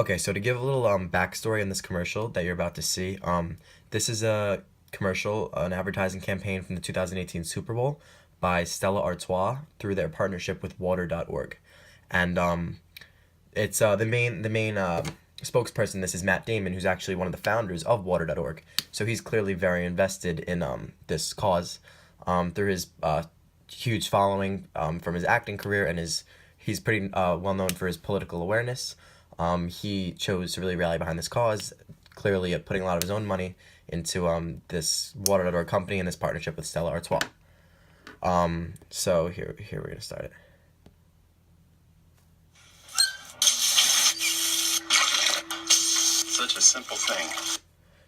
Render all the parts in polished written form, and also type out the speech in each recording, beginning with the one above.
Okay, so to give a little backstory on this commercial that you're about to see, this is a commercial, an advertising campaign from the 2018 Super Bowl by Stella Artois through their partnership with Water.org, and it's the main spokesperson. This is Matt Damon, who's actually one of the founders of Water.org. So he's clearly very invested in this cause through his huge following from his acting career, and he's pretty well known for his political awareness. He chose to really rally behind this cause, clearly putting a lot of his own money into this Water.org company and this partnership with Stella Artois. So here we're gonna start it. Such a simple thing.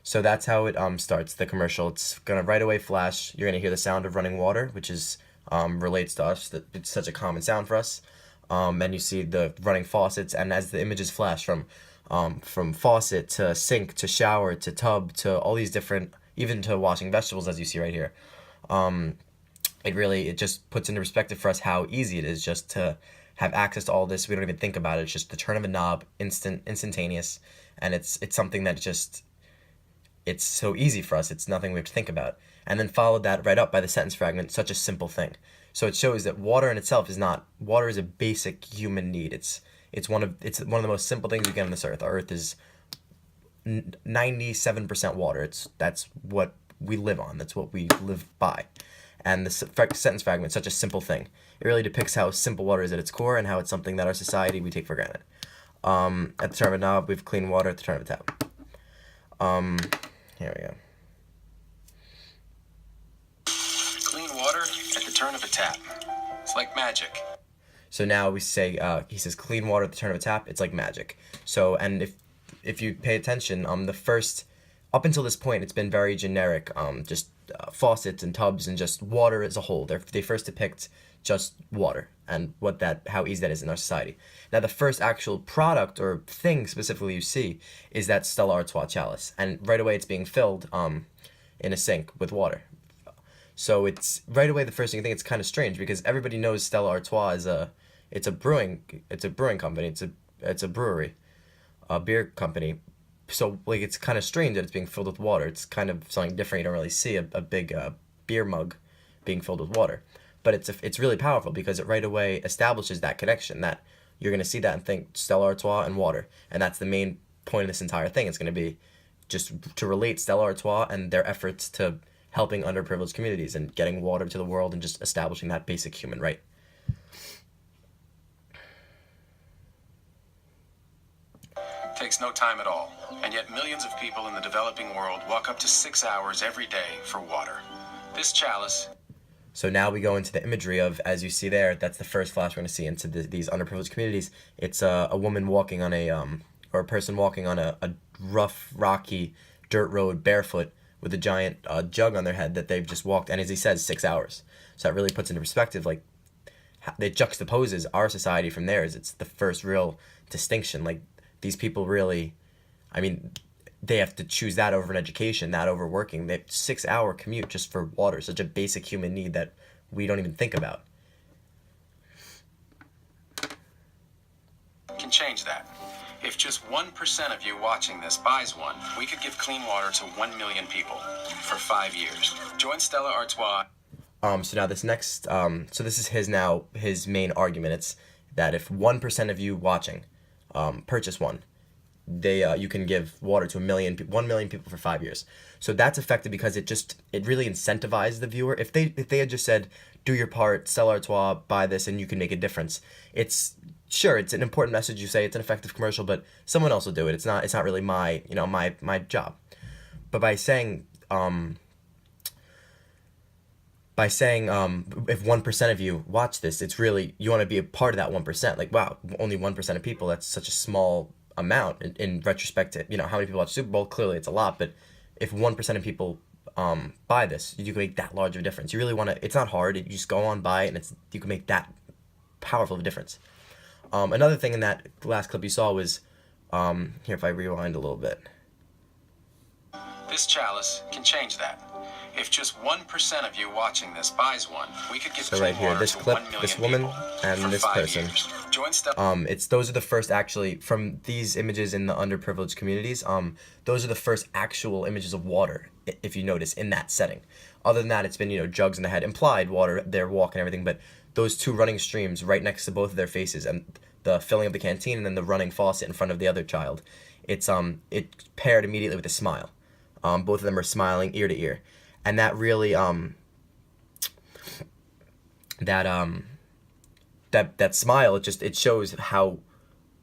So that's how it starts, the commercial. It's gonna right away flash. You're gonna hear the sound of running water, which is relates to us. That it's such a common sound for us. And you see the running faucets, and as the images flash from faucet to sink to shower to tub to all these different, even to washing vegetables, as you see right here. It just puts into perspective for us how easy it is just to have access to all this. We don't even think about it. It's just the turn of a knob, instantaneous, and it's something that just, it's so easy for us. It's nothing we have to think about. And then followed that right up by the sentence fragment, such a simple thing. So it shows that water in itself is not, water is a basic human need. It's one of the most simple things you get on this earth. Our earth is 97% water. That's what we live on. That's what we live by. And the sentence fragment, such a simple thing. It really depicts how simple water is at its core and how it's something that our society we take for granted. At the turn of a knob, we have clean water at the turn of a tap. Here we go. Clean water at the turn of a tap. It's like magic. So now we say, he says, clean water at the turn of a tap. It's like magic. So, and if you pay attention, up until this point, it's been very generic, just faucets and tubs and just water as a whole. They first depict just water and how easy that is in our society. Now, the first actual product or thing specifically you see is that Stella Artois chalice, and right away it's being filled in a sink with water. So it's right away the first thing you think, it's kind of strange because everybody knows Stella Artois is a brewing company. It's a brewery, a beer company. So like it's kind of strange that it's being filled with water. It's kind of something different. You don't really see a big beer mug being filled with water, but it's really powerful because it right away establishes that connection that you're gonna see that and think Stella Artois and water, and that's the main point of this entire thing. It's gonna be just to relate Stella Artois and their efforts to helping underprivileged communities and getting water to the world and just establishing that basic human right. Takes no time at all, and yet millions of people in the developing world walk up to 6 hours every day for water. This chalice. So now we go into the imagery of, as you see there, that's the first flash we're going to see into these underprivileged communities. It's a woman walking on or a person walking on a rough, rocky dirt road barefoot with a giant jug on their head that they've just walked, and as he says, 6 hours. So that really puts into perspective, like, it juxtaposes our society from theirs. It's the first real distinction. Like, these people really, I mean, they have to choose that over an education, that over working. They have 6 hour commute just for water, such a basic human need that we don't even think about. Can change that. If just 1% of you watching this buys one, we could give clean water to 1 million people for 5 years. Join Stella Artois. So now this next, so this is his main argument. It's that if 1% of you watching purchase one, you can give water to 1 million people for 5 years. So that's effective because it really incentivized the viewer. If they had just said, do your part, Stella Artois, buy this, and you can make a difference. It's an important message. You say it's an effective commercial, but someone else will do it. It's not really my job. But by saying if 1% of you watch this, it's really, you want to be a part of that 1%. Like, wow, only 1% of people, that's such a small amount in retrospect to, how many people watch Super Bowl. Clearly it's a lot, but if 1% of people buy this, you can make that large of a difference. You really want to, it's not hard. You just go on, buy it, and you can make that powerful of a difference. Another thing in that last clip you saw was, here, if I rewind a little bit. This chalice can change that. If just 1% of you watching this buys one, we could give So right here, this clip, this woman, and this person, Join Stella. It's those are the first actually from these images in the underprivileged communities. Those are the first actual images of water, if you notice, in that setting. Other than that, it's been jugs in the head, implied water, their walk and everything. But those two running streams right next to both of their faces, and the filling of the canteen, and then the running faucet in front of the other child. It paired immediately with a smile. Both of them are smiling ear to ear, and that really that smile, it shows how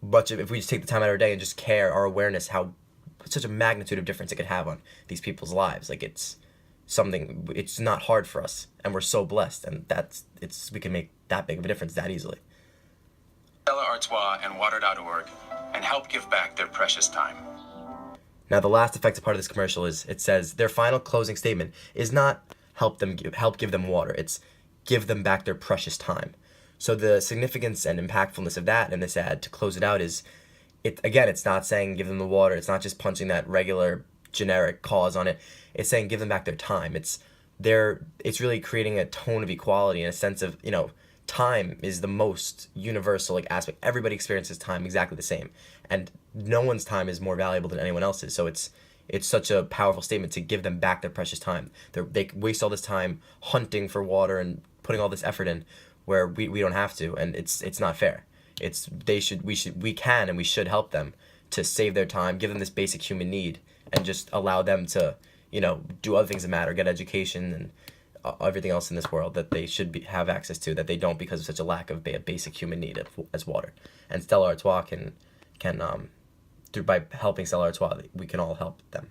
much of, if we just take the time out of our day and just care, our awareness, how such a magnitude of difference it could have on these people's lives. Like, it's not hard for us, and we're so blessed, and we can make that big of a difference that easily. Stella Artois and Water.org and help give back their precious time. Now, the last effective part of this commercial is, it says their final closing statement is not help give them water. It's give them back their precious time. So the significance and impactfulness of that in this ad to close it out is, it's not saying give them the water. It's not just punching that regular generic cause on it. It's saying give them back their time. It's really creating a tone of equality and a sense of, time is the most universal aspect. Everybody experiences time exactly the same, and no one's time is more valuable than anyone else's. So it's such a powerful statement to give them back their precious time. They waste all this time hunting for water and putting all this effort in, where we don't have to, and it's not fair. We can and we should help them to save their time, give them this basic human need, and just allow them to do other things that matter, get education and everything else in this world that they should have access to, that they don't because of such a lack of basic human need as water. And Stella Artois by helping Stella Artois, we can all help them.